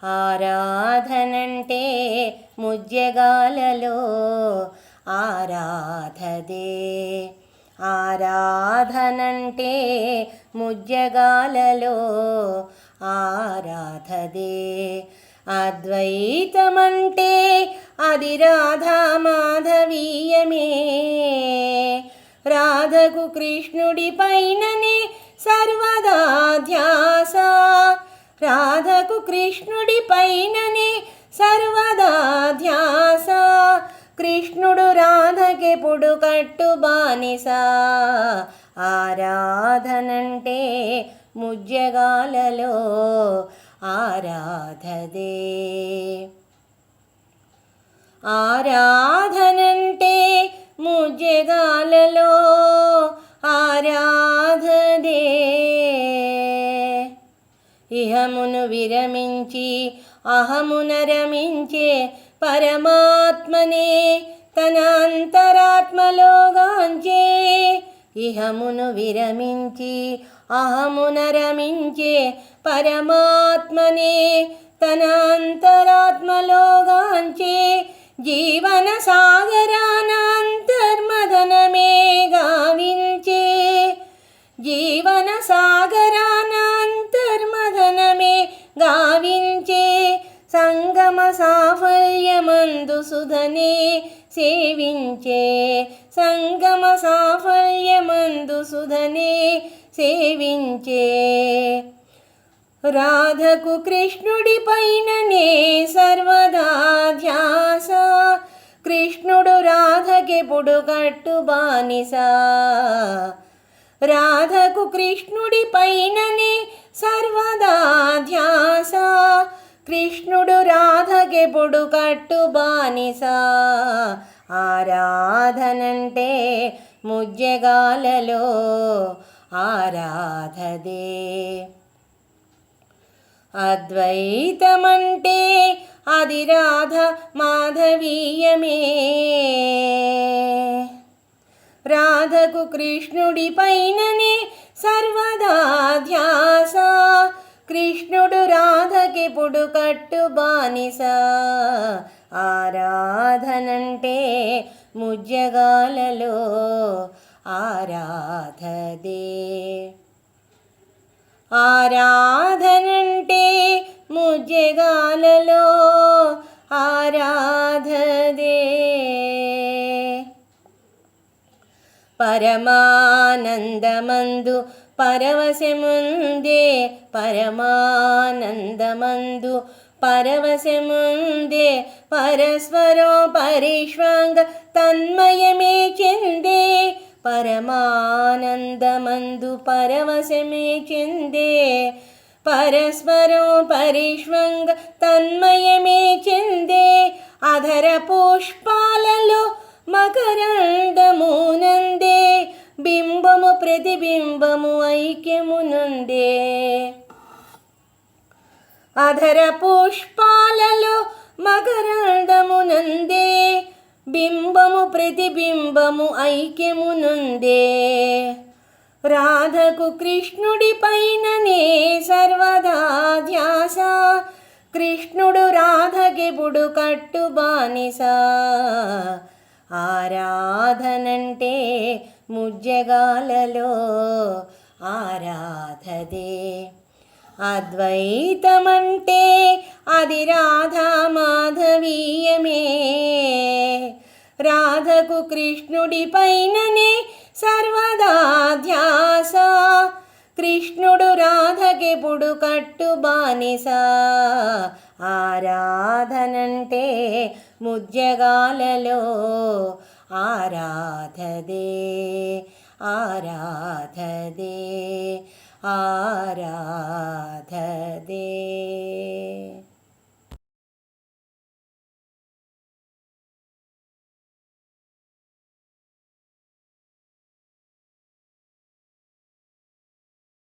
ఆరాధనంటే ముజ్జగాలలో ఆరాధదే. ఆరాధనంటే ముజ్జగాలలో ఆరాధదే. అద్వైతమంటే అది రాధా మాధవీయమే. రాధకు కృష్ణుడి పైననే సర్వదా ధ్యాస. రాధకు కృష్ణుడి పైననే సర్వదా ధ్యాస. కృష్ణుడు రాధకెప్పుడు కట్టు బానిస. ఆరాధనంటే ముజ్జగాలలో ఆరాధదే. ఆరాధనంటే ముజ్జగాలలో ఆరాధదే. ఇహమును విరమించి అహమున రమించే పరమాత్మనే తన అంతరాత్మలో గాంచే. ఇహమును విరమించి అహమున రమించే పరమాత్మనే తన అంతరాత్మలో గాంచే. జీవన సాగరాన అంతర్మదనమే గావించే. జీవన సాగరాన అంతర్మదనమే గావించే. సంగమ సాఫల్యమందు సుధనే సేవించే. సంగమ సాఫల్యమందు సుధనే సేవించే. రాధకు కృష్ణుడి పైననే సర్వదా ధ్యాస. కృష్ణుడు రాధకెప్పుడు కట్టు బానిస. రాధకు కృష్ణుడి పైననే సర్వదా ధ్యాస. కృష్ణుడు రాధకెప్పుడు కట్టు బానిస. ఆరాధనంటే ముజ్జగాలలో ఆరాధదే. అద్వైతమంటే అది రాధ మాధవీయమే. రాధకు కృష్ణుడి పైననే సర్వదా ధ్యాస. కృష్ణుడు రాధకెప్పుడు కట్టు బానిస. ఆరాధనంటే ముజ్జగాలలో ఆరాధదే. ఆరాధనంటే ముజ్జగాలలో ఆరాధదే. పరమానందమందు పరవశముందే. పరమానందమందు పరవశముందే. పరస్పరో పరిష్వంగ తన్మయమే చెందే. పరమానందమందు పరవశమే చెందే. పరస్పరో పరిష్వంగ తన్మయమే చెందే. అధర పుష్పాలలో మకరందమునందే. బింబము ప్రతిబింబము ఐక్యమునందే. అధర పుష్పాలలో మకరందమునందే. బింబము ప్రతిబింబము ఐక్యమునందే. రాధకు కృష్ణుడి పైననే సర్వదా ధ్యాస. కృష్ణుడు రాధకెప్పుడు కట్టు బానిస. ఆరాధనంటే ముజ్జగాలలో ఆరాధదే. అద్వైతమంటే అది రాధా మాధవీయమే. రాధకు కృష్ణుడి పైననే సర్వదా ధ్యాస. కృష్ణుడు రాధకెప్పుడు కట్టు బానిస. ఆరాధనంటే ముజ్జగాలలో ఆరాధదే. ఆరాధదే. ఆరాధదే.